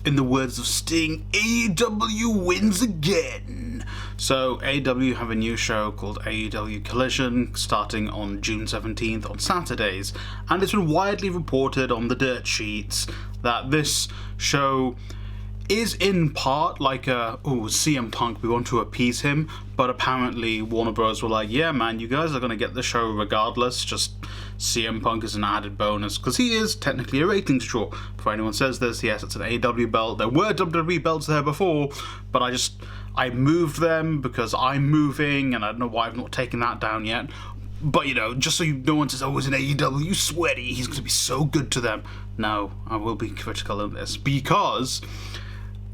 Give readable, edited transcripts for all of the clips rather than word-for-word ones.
In the words of Sting, AEW wins again. So AEW have a new show called AEW Collision starting on June 17th on Saturdays, and it's been widely reported on the dirt sheets that this show is in part like CM Punk, we want to appease him, but apparently Warner Bros. Were like, yeah man, you guys are going to get the show regardless, just CM Punk is an added bonus, because he is technically a ratings draw. Before anyone says this, yes, it's an AEW belt. There were WWE belts there before, but I moved them because I'm moving, and I don't know why I've not taken that down yet. But, just so no one says, oh, it's an AEW sweaty, he's going to be so good to them. No, I will be critical of this, because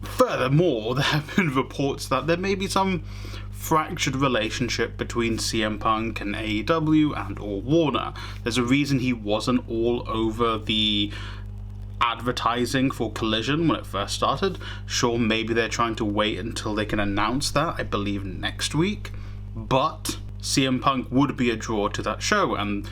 furthermore, there have been reports that there may be some fractured relationship between CM Punk and AEW and or Warner. There's a reason he wasn't all over the advertising for Collision when it first started. Sure, maybe they're trying to wait until they can announce that, I believe next week, but CM Punk would be a draw to that show, and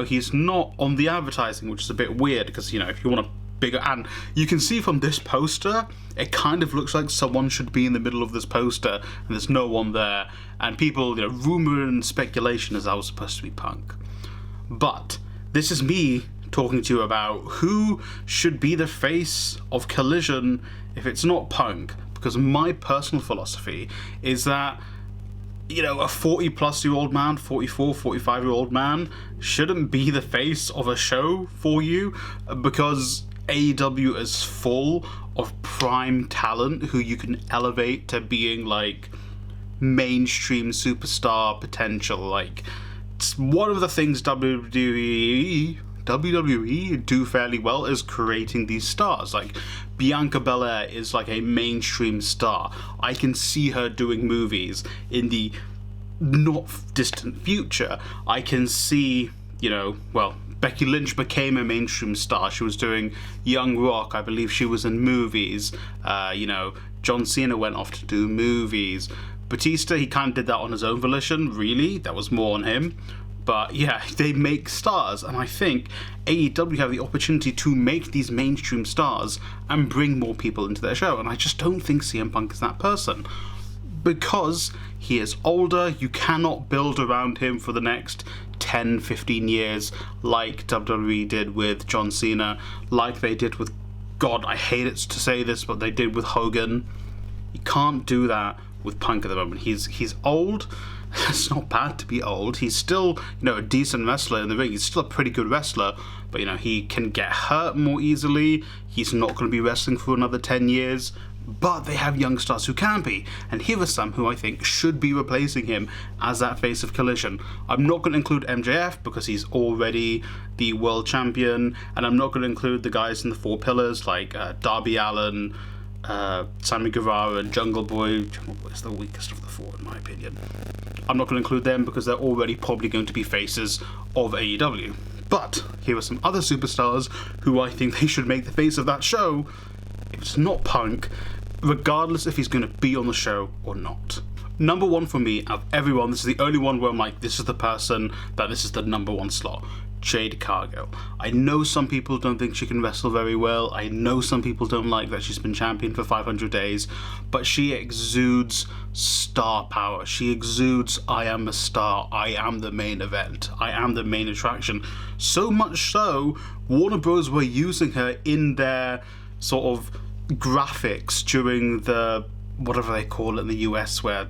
he's not on the advertising, which is a bit weird, because if you want a bigger, and you can see from this poster, it kind of looks like someone should be in the middle of this poster, and there's no one there, and people, rumor and speculation is that was supposed to be Punk. But this is me talking to you about who should be the face of Collision if it's not Punk, because my personal philosophy is that a 40-plus-year-old man, 44, 45-year-old man shouldn't be the face of a show for you, because AEW is full of prime talent who you can elevate to being like mainstream superstar potential. Like, it's one of the things WWE do fairly well is creating these stars. Like, Bianca Belair is like a mainstream star. I can see her doing movies in the not distant future. I can see, Becky Lynch became a mainstream star. She was doing Young Rock. I believe she was in movies. John Cena went off to do movies. Batista, he kind of did that on his own volition, really. That was more on him. But yeah, they make stars, and I think AEW have the opportunity to make these mainstream stars and bring more people into their show, and I just don't think CM Punk is that person. Because he is older, you cannot build around him for the next 10, 15 years like WWE did with John Cena, like they did with, God, I hate it to say this, but they did with Hogan. You can't do that with Punk at the moment. He's old. It's not bad to be old. He's still, a decent wrestler in the ring. He's still a pretty good wrestler, but, he can get hurt more easily. He's not going to be wrestling for another 10 years. But they have young stars who can be, and here are some who I think should be replacing him as that face of Collision. I'm not going to include MJF because he's already the world champion, and I'm not going to include the guys in the Four Pillars like Darby Allin, Sammy Guevara, and Jungle Boy. Jungle Boy is the weakest of the four in my opinion. I'm not going to include them because they're already probably going to be faces of AEW. But here are some other superstars who I think they should make the face of that show if it's not Punk, regardless if he's going to be on the show or not. Number one for me, out of everyone, this is the only one where I'm like, this is the person that this is the number one slot. Jade Cargill. I know some people don't think she can wrestle very well. I know some people don't like that she's been champion for 500 days, but she exudes star power. She exudes, I am a star. I am the main event. I am the main attraction. So much so, Warner Bros. Were using her in their sort of graphics during the, whatever they call it in the US, where,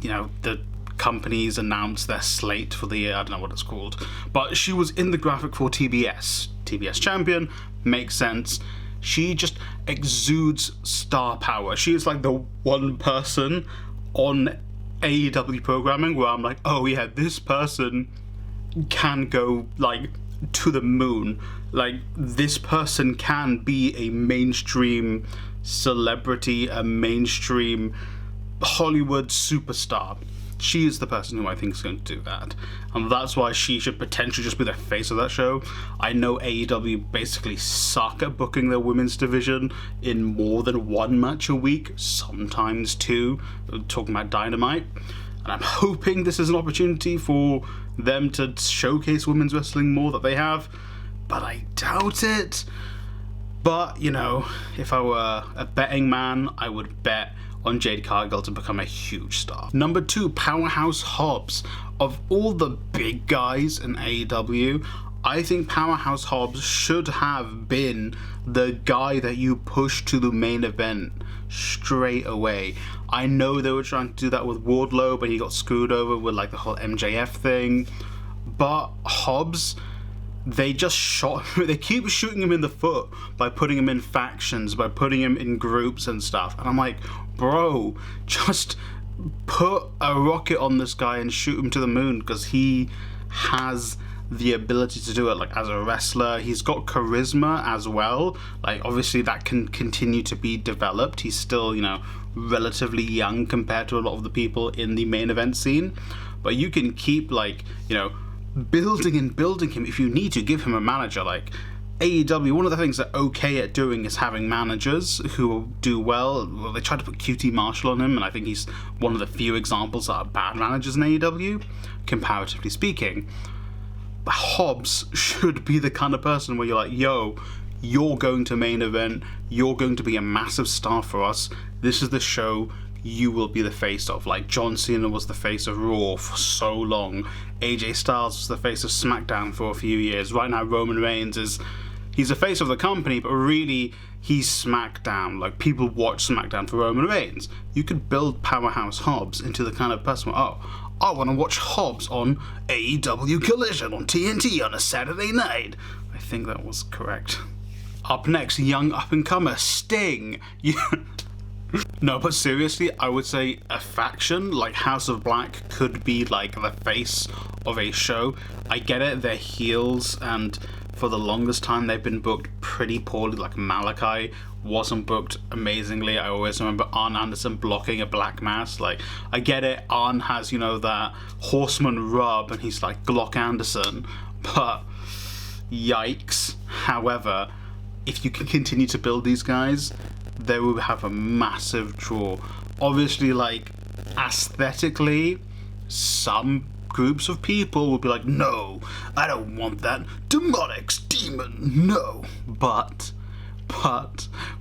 the companies announce their slate for the year. I don't know what it's called, but she was in the graphic for TBS champion. Makes sense. She just exudes star power. She is like the one person on AEW programming where I'm like, oh yeah, this person can go like to the moon. Like, this person can be a mainstream celebrity, a mainstream Hollywood superstar. She is the person who I think is going to do that, and that's why she should potentially just be the face of that show. I know AEW basically suck at booking their women's division in more than one match a week, sometimes two, talking about Dynamite, and I'm hoping this is an opportunity for them to showcase women's wrestling more that they have, but I doubt it. But, you know, if I were a betting man, I would bet on Jade Cargill to become a huge star. Number 2, Powerhouse Hobbs. Of all the big guys in AEW, I think Powerhouse Hobbs should have been the guy that you push to the main event straight away. I know they were trying to do that with Wardlow, but he got screwed over with like the whole MJF thing. But Hobbs, they just shot him. They keep shooting him in the foot by putting him in factions, by putting him in groups and stuff. And I'm like, bro, just put a rocket on this guy and shoot him to the moon, because he has the ability to do it. Like, as a wrestler, he's got charisma as well. Like, obviously that can continue to be developed. He's still, you know, relatively young compared to a lot of the people in the main event scene, but you can keep, like, you know, building and building him. If you need to, give him a manager. Like, AEW, one of the things they're okay at doing is having managers who do well. They tried to put QT Marshall on him, and I think he's one of the few examples that are bad managers in AEW, comparatively speaking. But Hobbs should be the kind of person where you're like, yo, you're going to main event, you're going to be a massive star for us, this is the show you will be the face of. Like, John Cena was the face of Raw for so long, AJ Styles was the face of SmackDown for a few years. Right now Roman Reigns he's the face of the company, but really he's SmackDown. Like, people watch SmackDown for Roman Reigns. You could build Powerhouse Hobbs into the kind of person where, oh, I want to watch Hobbs on AEW Collision on TNT on a Saturday night. I think that was correct. Up next, young up-and-comer, Sting. No, but seriously, I would say a faction like House of Black could be like the face of a show. I get it, they're heels, and for the longest time they've been booked pretty poorly. Like, Malachi wasn't booked amazingly. I always remember Arn Anderson blocking a black mass. Like, I get it, Arn has, you know, that horseman rub and he's like Glock Anderson, but yikes. However, if you can continue to build these guys, they will have a massive draw. Obviously, like, aesthetically, some groups of people will be like, no, I don't want that. Demonics, demon, no. But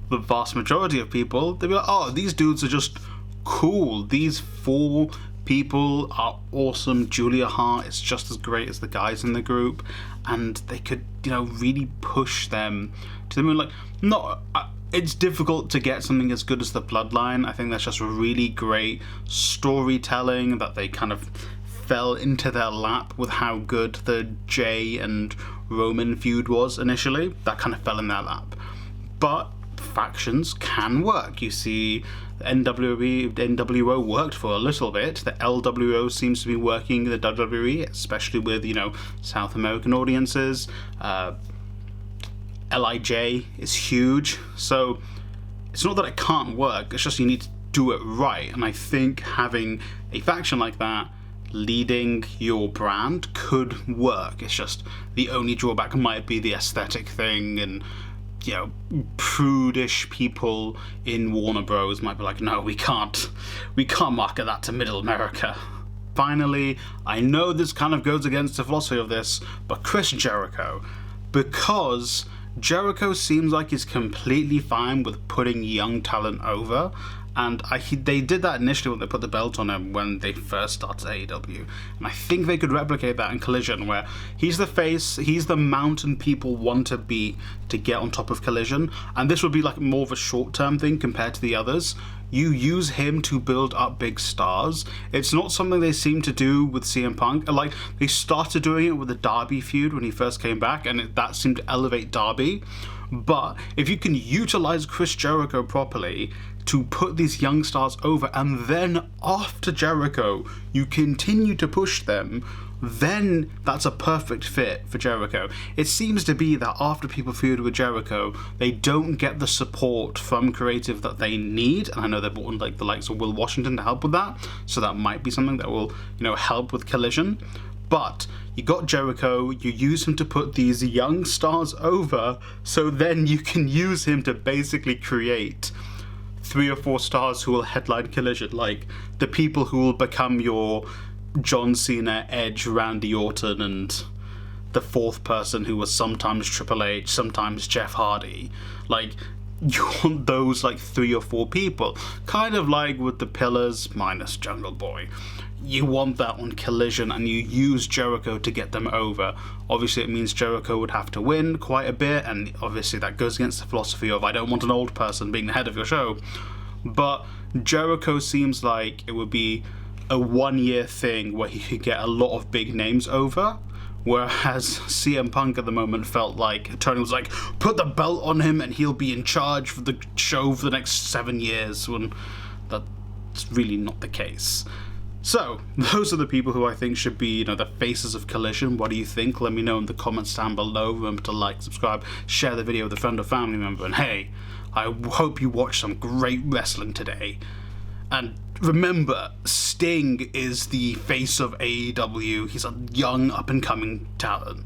the vast majority of people, they'll be like, oh, these dudes are just cool. These 4 people are awesome. Julia Hart is just as great as the guys in the group, and they could, you know, really push them to the moon. Like, not... it's difficult to get something as good as the Bloodline. I think that's just really great storytelling, that they kind of fell into their lap with how good the Jay and Roman feud was initially. That kind of fell in their lap. But factions can work. You see, the NWO worked for a little bit. The LWO seems to be working the WWE, especially with, you know, South American audiences. LIJ is huge. So it's not that it can't work, it's just you need to do it right. And I think having a faction like that leading your brand could work. It's just the only drawback might be the aesthetic thing, and, you know, prudish people in Warner Bros. Might be like, no, we can't market that to Middle America. Finally, I know this kind of goes against the philosophy of this, but Chris Jericho, because Jericho seems like he's completely fine with putting young talent over, and they did that initially when they put the belt on him when they first started AEW, and I think they could replicate that in Collision, where he's the face, he's the mountain people want to beat to get on top of Collision, and this would be like more of a short-term thing compared to the others. You use him to build up big stars. It's not something they seem to do with CM Punk. Like, they started doing it with the Darby feud when he first came back, and that seemed to elevate Darby. But if you can utilize Chris Jericho properly to put these young stars over, and then after Jericho you continue to push them, then that's a perfect fit for Jericho. It seems to be that after people feud with Jericho, they don't get the support from creative that they need, and I know they brought in like the likes of Will Washington to help with that, so that might be something that will, you know, help with Collision. But you got Jericho, you use him to put these young stars over, so then you can use him to basically create 3 or 4 stars who will headline Collision, like the people who will become your John Cena, Edge, Randy Orton, and the fourth person who was sometimes Triple H, sometimes Jeff Hardy. Like, you want those like 3 or 4 people, kind of like with the Pillars minus Jungle Boy. You want that on Collision, and you use Jericho to get them over. Obviously it means Jericho would have to win quite a bit, and obviously that goes against the philosophy of I don't want an old person being the head of your show. But Jericho seems like it would be a 1-year thing where he could get a lot of big names over, whereas CM Punk at the moment felt like Tony was like, put the belt on him and he'll be in charge for the show for the next 7 years, when that's really not the case. So, those are the people who I think should be, the faces of Collision. What do you think? Let me know in the comments down below. Remember to like, subscribe, share the video with a friend or family member, and hey, I hope you watched some great wrestling today. And remember, Sting is the face of AEW. He's a young, up-and-coming talent.